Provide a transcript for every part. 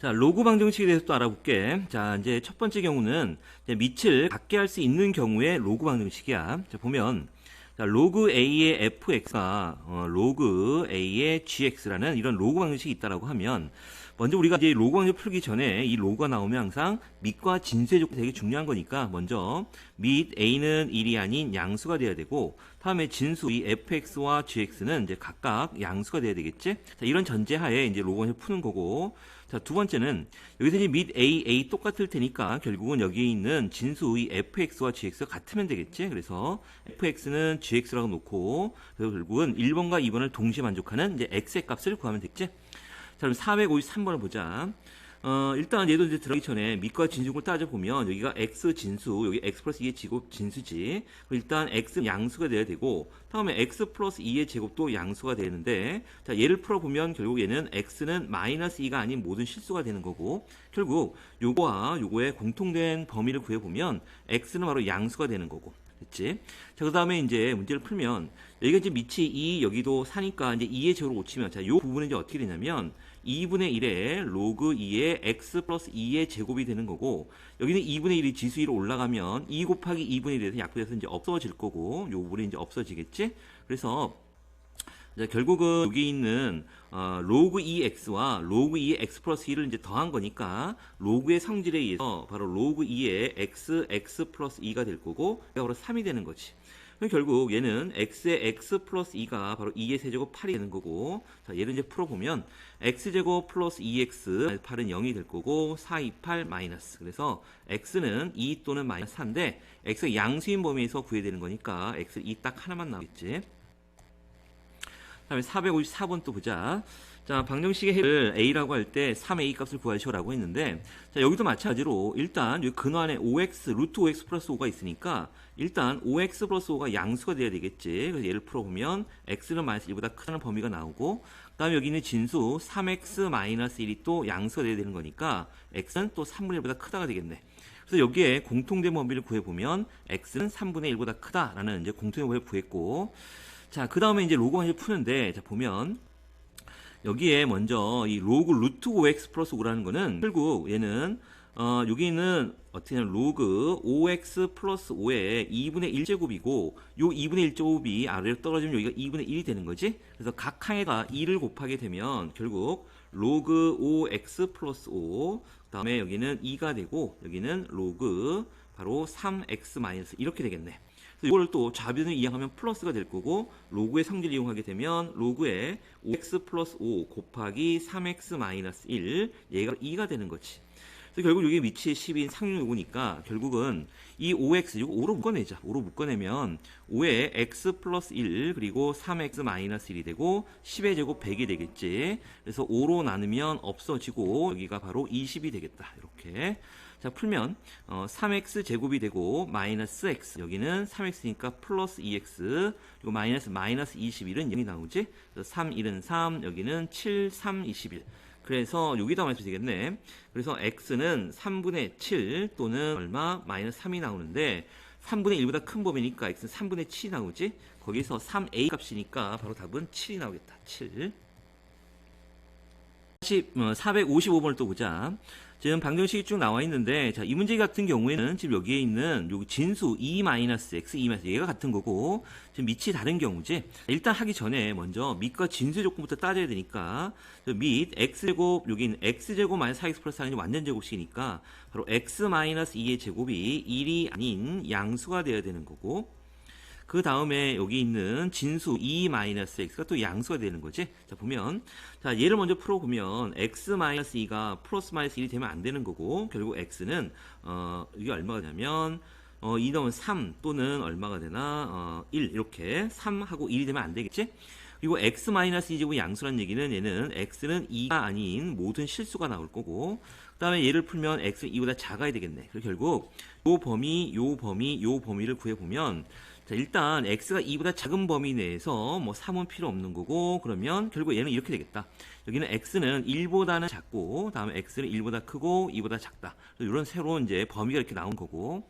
자, 로그 방정식에 대해서 또 알아볼게. 자, 이제 첫 번째 경우는 이제 밑을 같게 할 수 있는 경우의 로그 방정식이야. 자, 보면 자, 로그 A의 fx가 로그 A의 gx라는 이런 로그 방정식이 있다라고 하면 먼저 우리가 이제 로그 방정식 풀기 전에 이 로그가 나오면 항상 밑과 진수의 조건이 되게 중요한 거니까 먼저 밑 A는 1이 아닌 양수가 돼야 되고 다음에 진수 이 fx와 gx는 이제 각각 양수가 돼야 되겠지? 자, 이런 전제하에 이제 로그 방정식 푸는 거고 자, 두 번째는 여기서 이제 밑 A 똑같을 테니까 결국은 여기 있는 진수 이 fx와 gx가 같으면 되겠지? 그래서 fx는 gx라고 놓고 그래서 결국은 1번과 2번을 동시에 만족하는 이제 x의 값을 구하면 되겠지? 자, 그럼 453번을 보자. 일단 얘도 이제 들어가기 전에 밑과 진수를 따져보면 여기가 x 진수, 여기 x 플러스 2의 제곱 진수지. 일단 x는 양수가 돼야 되고 다음에 x 플러스 2의 제곱도 양수가 되는데 자, 얘를 풀어보면 결국 얘는 x는 마이너스 2가 아닌 모든 실수가 되는 거고 결국 요거와 요거의 공통된 범위를 구해보면 x는 바로 양수가 되는 거고 됐지? 자, 그 다음에 이제 문제를 풀면 여기가 이제 밑이 2, 여기도 4니까 이제 2의 제곱을 고치면 자, 요 부분은 이제 어떻게 되냐면 2분의 1에 로그 2의 x 플러스 2의 제곱이 되는 거고 여기는 2분의 1이 지수 1로 올라가면 2 곱하기 2분의 1에서 약분해서 이제 없어질 거고 요 부분이 이제 없어지겠지? 그래서 자, 결국은 여기 있는 로그 2x와 로그 2의 x 플러스 2를 이제 더한 거니까 로그의 성질에 의해서 바로 로그 2의 x 플러스 2가 될 거고 얘가 바로 3이 되는 거지. 그럼 결국 얘는 x의 x 플러스 2가 바로 2의 세제곱 8이 되는 거고 자, 얘를 이제 풀어보면 x제곱 플러스 2x 8은 0이 될 거고 4, 2, 8 마이너스 그래서 x는 2 또는 마이너스 4인데 x가 양수인 범위에서 구해야 되는 거니까 x 2 딱 하나만 나오겠지. 다음에 454번 또 보자. 자, 방정식의 해를 a라고 할 때 3a 값을 구하시오라고 했는데 자, 여기도 마찬가지로 일단 여기 근원에 5x 루트 5x 플러스 5가 있으니까 일단 5x 플러스 5가 양수가 돼야 되겠지. 그래서 얘를 풀어보면 x는 마이너스 1보다 크다는 범위가 나오고 그 다음에 여기 있는 진수 3x 마이너스 1이 또 양수가 돼야 되는 거니까 x는 또 3분의 1보다 크다가 되겠네. 그래서 여기에 공통된 범위를 구해보면 x는 3분의 1보다 크다라는 이제 공통된 범위를 구했고 자, 그 다음에 이제 로그 방정식 푸는데 자, 보면 여기에 먼저 이 로그 루트 5x 플러스 5라는 거는 결국 얘는 여기는 어떻게 보면 로그 5x 플러스 5의 2분의 1제곱이고 요 2분의 1제곱이 아래로 떨어지면 여기가 2분의 1이 되는 거지. 그래서 각 항에다 2를 곱하게 되면 결국 로그 5x 플러스 5 그 다음에 여기는 2가 되고 여기는 로그 바로 3x 마이너스 이렇게 되겠네. 이걸 또 좌변을 이용하면 플러스가 될 거고 로그의 성질을 이용하게 되면 로그의 5x 플러스 5 곱하기 3x 마이너스 1 얘가 2가 되는 거지. 그래서 결국 여기 밑이 10인 상용 요구니까 결국은 이 5x 이거 5로 묶어내자. 5로 묶어내면 5에 x 플러스 1 그리고 3x 마이너스 1이 되고 10의 제곱 100이 되겠지. 그래서 5로 나누면 없어지고 여기가 바로 20이 되겠다. 이렇게. 자, 풀면 3x 제곱이 되고 마이너스 x 여기는 3x니까 플러스 2x 그리고 마이너스 21은 0이 나오지. 그래서 3, 1은 3 여기는 7, 3, 21 그래서 여기다 마이너스 되겠네. 그래서 x는 3분의 7 또는 얼마? 마이너스 3이 나오는데 3분의 1보다 큰 범위니까 x는 3분의 7이 나오지. 거기서 3a 값이니까 바로 답은 7이 나오겠다. 7. 다시 455번을 또 보자. 지금 방정식이 쭉 나와 있는데 자, 이 문제 같은 경우에는 지금 여기에 있는 여기 진수 2-x, 2- 얘가 같은 거고 지금 밑이 다른 경우지. 일단 하기 전에 먼저 밑과 진수의 조건부터 따져야 되니까 밑 x제곱 여기는 x제곱 마이너스 4x 플러스 4는 완전 제곱식이니까 바로 x 마이너스 2의 제곱이 1이 아닌 양수가 되어야 되는 거고 그 다음에 여기 있는 진수 2-x가 또 양수가 되는 거지. 자, 보면 자, 얘를 먼저 풀어보면 x-2가 플러스 마이너스 1이 되면 안 되는 거고 결국 x는 이게 얼마가 되냐면 2 넣으면 3 또는 얼마가 되나 1 이렇게 3하고 1이 되면 안 되겠지. 그리고 x-2제곱이 양수라는 얘기는 얘는 x는 2가 아닌 모든 실수가 나올 거고 그 다음에 얘를 풀면 x는 2보다 작아야 되겠네. 그래서 결국 요 범위를 구해보면 자, 일단 x가 2보다 작은 범위 내에서 뭐 3은 필요 없는 거고 그러면 결국 얘는 이렇게 되겠다. 여기는 x는 1보다는 작고 다음에 x는 1보다 크고 2보다 작다. 이런 새로운 이제 범위가 이렇게 나온 거고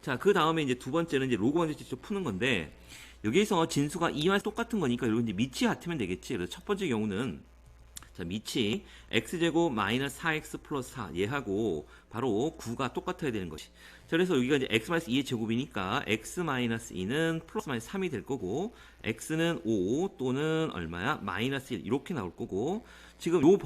자, 그 다음에 이제 두 번째는 이제 로그 방정식 직접 푸는 건데 여기에서 진수가 2와 똑같은 거니까 여러분 이제 밑이 같으면 되겠지. 그래서 첫 번째 경우는 자, 밑이 x제곱 마이너스 4x 플러스 4 얘하고 바로 9가 똑같아야 되는 것이. 자, 그래서 여기가 이제 x 마이너스 2의 제곱이니까 x 마이너스 2는 플러스 마이너스 3이 될 거고 x는 5 또는 얼마야? 마이너스 1 이렇게 나올 거고 지금 요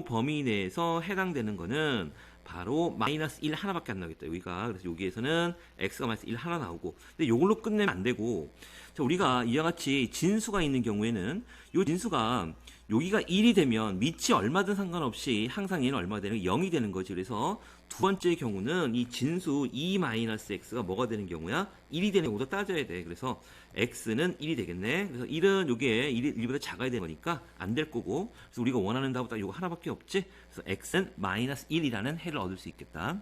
범위 내에서 해당되는 거는 바로 마이너스 1 하나밖에 안 나오겠다. 여기가. 그래서 여기에서는 x가 마이너스 1 하나 나오고. 근데 요걸로 끝내면 안 되고. 자, 우리가 이와 같이 진수가 있는 경우에는 요 진수가 여기가 1이 되면 밑이 얼마든 상관없이 항상 얘는 얼마가 되는 0이 되는 거지. 그래서 두 번째 경우는 이 진수 2-x가 뭐가 되는 경우야? 1이 되는 경우도 따져야 돼. 그래서 x는 1이 되겠네. 그래서 1은 여기에 1보다 작아야 되는 거니까 안 될 거고. 그래서 우리가 원하는 답보다 이거 하나밖에 없지. 그래서 x는 마이너스 1이라는 해를 얻을 수 있겠다.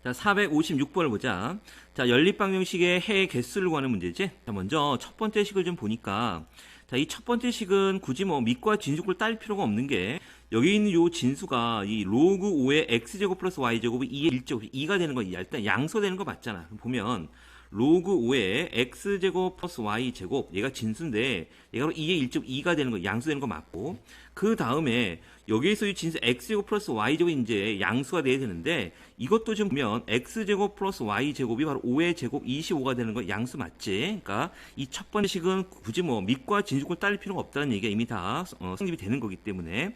자, 456번을 보자. 자, 연립방정식의 해 개수를 구하는 문제지. 자, 먼저 첫 번째 식을 좀 보니까 자, 이 첫 번째 식은 굳이 뭐 밑과 진수를 딸 필요가 없는 게 여기 있는 요 진수가 이 로그 5의 x제곱 플러스 y제곱이 2의 1제곱 2가 되는 거 일단 양수되는 거 맞잖아. 보면 로그 5의 x제곱 플러스 y제곱 얘가 진수인데 얘가 바로 2의 1제곱 2가 되는 거 양수되는 거 맞고 그 다음에 여기에서 이 진수 x제곱 플러스 y제곱이 이제 양수가 돼야 되는데 이것도 좀 보면 x제곱 플러스 y제곱이 바로 5의 제곱 25가 되는 거 양수 맞지? 그러니까 이 첫 번째 식은 굳이 뭐 밑과 진수를 딸릴 필요가 없다는 얘기가 이미 다 성립이 되는 거기 때문에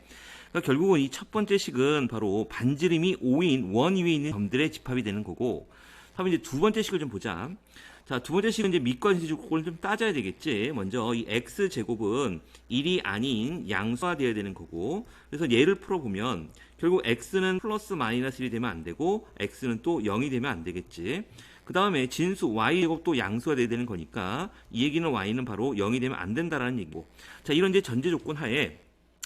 그러니까 결국은 이 첫 번째 식은 바로 반지름이 5인 원 위에 있는 점들의 집합이 되는 거고 다음에 이제 두 번째 식을 좀 보자. 자, 두 번째 식은 이제 밑과 진수를 좀 따져야 되겠지. 먼저 이 x제곱은 1이 아닌 양수가 되어야 되는 거고 그래서 얘를 풀어보면 결국 x는 플러스 마이너스 1이 되면 안 되고 x는 또 0이 되면 안 되겠지. 그 다음에 진수 y제곱도 양수가 돼야 되는 거니까 이 얘기는 y는 바로 0이 되면 안 된다라는 얘기고 자, 이런 이제 전제 조건 하에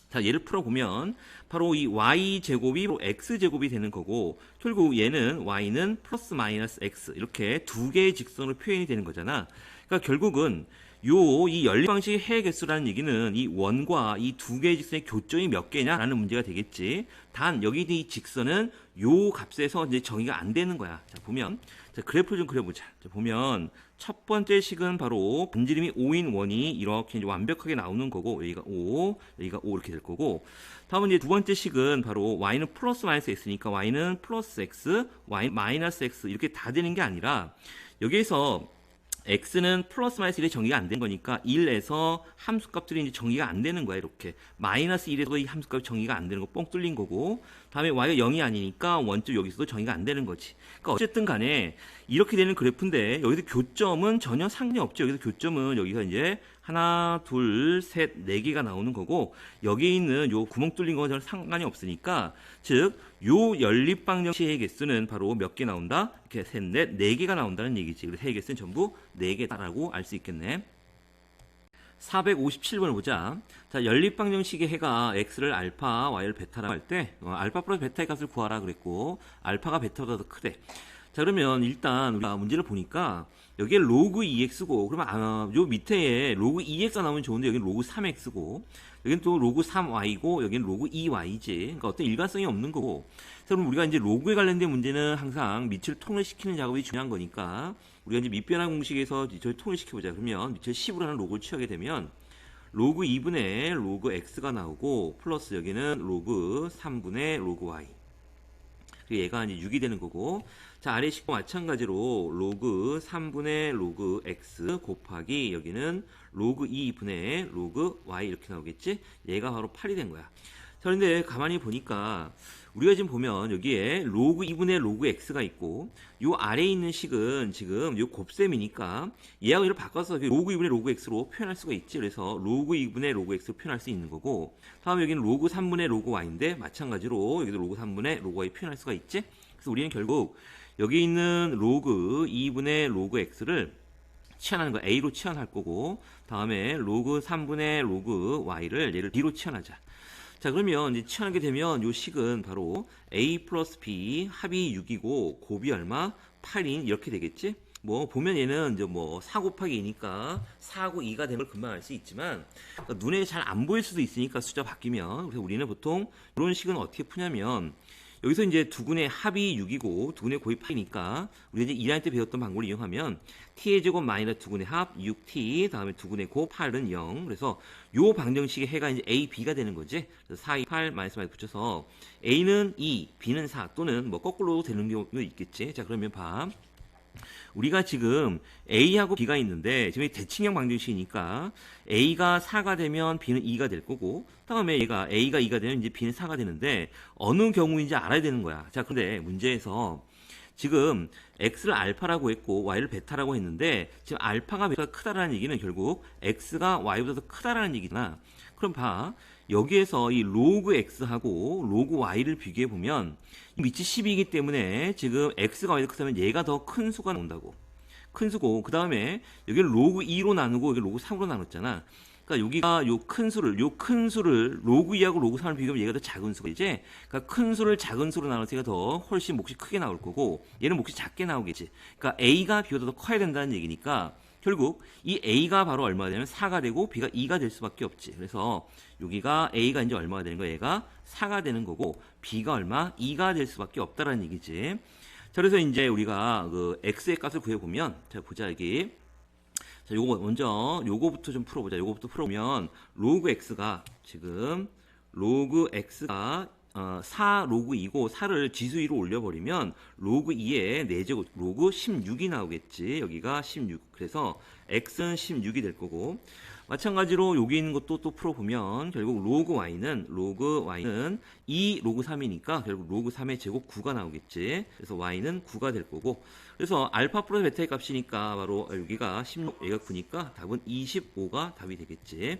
자, 얘를 풀어보면 바로 이 y제곱이 x제곱이 되는 거고 결국 얘는 y는 플러스 마이너스 x 이렇게 두 개의 직선으로 표현이 되는 거잖아. 그러니까 결국은 이 연립방식의 해 개수라는 얘기는 이 원과 이 두 개의 직선의 교점이 몇 개냐라는 문제가 되겠지. 단 여기 있는 이 직선은 요 값에서 이제 정의가 안 되는 거야. 자, 보면 자, 그래프를 좀 그려보자. 자, 보면 첫 번째 식은 바로 반지름이 5인 원이 이렇게 이제 완벽하게 나오는 거고 여기가 5, 여기가 5 이렇게 될 거고 다음은 이제 두 번째 식은 바로 y는 플러스 마이너스 x니까 y는 플러스 x, y 마이너스 x 이렇게 다 되는 게 아니라 여기에서 x는 플러스 마이너스 1에 정의가 안 된 거니까 1에서 함수값들이 이제 정의가 안 되는 거야. 이렇게 마이너스 1에서 이 함수값이 정의가 안 되는 거 뻥 뚫린 거고 다음에 y가 0이 아니니까 원점 여기서도 정의가 안 되는 거지. 그러니까 어쨌든 간에 이렇게 되는 그래프인데 여기서 교점은 전혀 상관이 없죠. 여기서 교점은 여기가 이제 하나, 둘, 셋, 네 개가 나오는 거고 여기에 있는 요 구멍 뚫린 건 전혀 상관이 없으니까 즉 요 연립방정식의 개수는 바로 몇 개 나온다? 이렇게 셋, 넷, 네 개가 나온다는 얘기지. 그래서 해 개수는 전부 네 개다라고 알 수 있겠네. 457번을 보자. 자, 연립방정식의 해가 x를 알파, y를 베타라고 할 때 알파 플러스 베타의 값을 구하라 그랬고 알파가 베타보다 더 크대. 자, 그러면 일단 우리가 문제를 보니까 여기에 로그 2x고 그러면 요 밑에 로그 2x가 나오면 좋은데 여기는 로그 3x고 여기는 또 로그 3y고 여기는 로그 2y지. 그러니까 어떤 일관성이 없는 거고. 그럼 우리가 이제 로그에 관련된 문제는 항상 밑을 통일시키는 작업이 중요한 거니까 우리가 이제 밑변화 공식에서 저희 통일시켜보자. 그러면 밑을 10으로 하는 로그를 취하게 되면 로그 2분의 로그 x가 나오고 플러스 여기는 로그 3분의 로그 y. 얘가 이제 6이 되는 거고 자, 아래 식과 마찬가지로 로그 3분의 로그 x 곱하기 여기는 로그 2분의 로그 y 이렇게 나오겠지. 얘가 바로 8이 된 거야. 자, 그런데 가만히 보니까 우리가 지금 보면 여기에 로그 2분의 로그 x가 있고 요 아래에 있는 식은 지금 요 곱셈이니까 얘하고 얘를 바꿔서 로그 2분의 로그 x로 표현할 수가 있지. 그래서 로그 2분의 로그 x로 표현할 수 있는 거고 다음에 여기는 로그 3분의 로그 y인데 마찬가지로 여기도 로그 3분의 로그 y 표현할 수가 있지. 그래서 우리는 결국 여기 있는 로그 2분의 로그 x를 치환하는 거 a로 치환할 거고 다음에 로그 3분의 로그 y를 얘를 b로 치환하자. 자, 그러면 이제 치환하게 되면 요 식은 바로 a 플러스 b 합이 6이고 곱이 얼마? 8인 이렇게 되겠지? 뭐 보면 얘는 이제 뭐 4 곱하기 2니까 4하고 2가 되는 걸 금방 알 수 있지만 그러니까 눈에 잘 안 보일 수도 있으니까 숫자 바뀌면 그래서 우리는 보통 이런 식은 어떻게 푸냐면 여기서 이제 두근의 합이 6이고 두근의 곱이 8이니까 우리가 이제 1학년 때 배웠던 방법을 이용하면 t의 제곱 마이너스 두근의 합 6t 다음에 두근의 곱 8은 0. 그래서 요 방정식의 해가 이제 a, b가 되는 거지. 그래서 4, 2, 8 마이너스 붙여서 a는 2, b는 4 또는 뭐 거꾸로 되는 경우도 있겠지. 자, 그러면 봐. 우리가 지금 A하고 B가 있는데 지금 대칭형 방정식이니까 A가 4가 되면 B는 2가 될 거고 다음에 A가 2가 되면 이제 B는 4가 되는데 어느 경우인지 알아야 되는 거야. 자, 근데 문제에서 지금 X를 알파라고 했고 Y를 베타라고 했는데 지금 알파가 베타가 크다라는 얘기는 결국 X가 Y보다 더 크다라는 얘기잖아. 그럼 봐. 여기에서 이 로그 X하고 로그 Y를 비교해 보면 밑이 10이기 때문에 지금 X가 Y가 크다면 얘가 더 큰 수가 나온다고. 큰 수고 그 다음에 여기를 로그 2로 나누고 여기 로그 3으로 나눴잖아. 그러니까 여기가 요 큰 수를 로그 2하고 로그 3을 비교하면 얘가 더 작은 수가 이제 그러니까 큰 수를 작은 수로 나눠서 얘가 더 훨씬 몫이 크게 나올 거고 얘는 몫이 작게 나오겠지. 그러니까 A가 B보다 더 커야 된다는 얘기니까 결국 이 A가 바로 얼마가 되면 4가 되고 B가 2가 될 수밖에 없지. 그래서 여기가 A가 이제 얼마가 되는 거야? 얘가 4가 되는 거고 B가 얼마? 2가 될 수밖에 없다라는 얘기지. 자, 그래서 이제 우리가 그 X의 값을 구해보면 자, 보자 여기. 자, 요거 먼저 요거부터 좀 풀어보자. 요거부터 풀어보면 로그 X가 지금 로그 X가 4 로그 2고 4를 지수 2로 올려버리면 로그 2에 4제곱 로그 16이 나오겠지. 여기가 16. 그래서 x는 16이 될 거고 마찬가지로 여기 있는 것도 또 풀어보면 결국 로그 y는 2 로그 3이니까 결국 로그 3의 제곱 9가 나오겠지. 그래서 y는 9가 될 거고 그래서 알파 플러스 베타의 값이니까 바로 여기가 16, 얘가 9니까 답은 25가 답이 되겠지.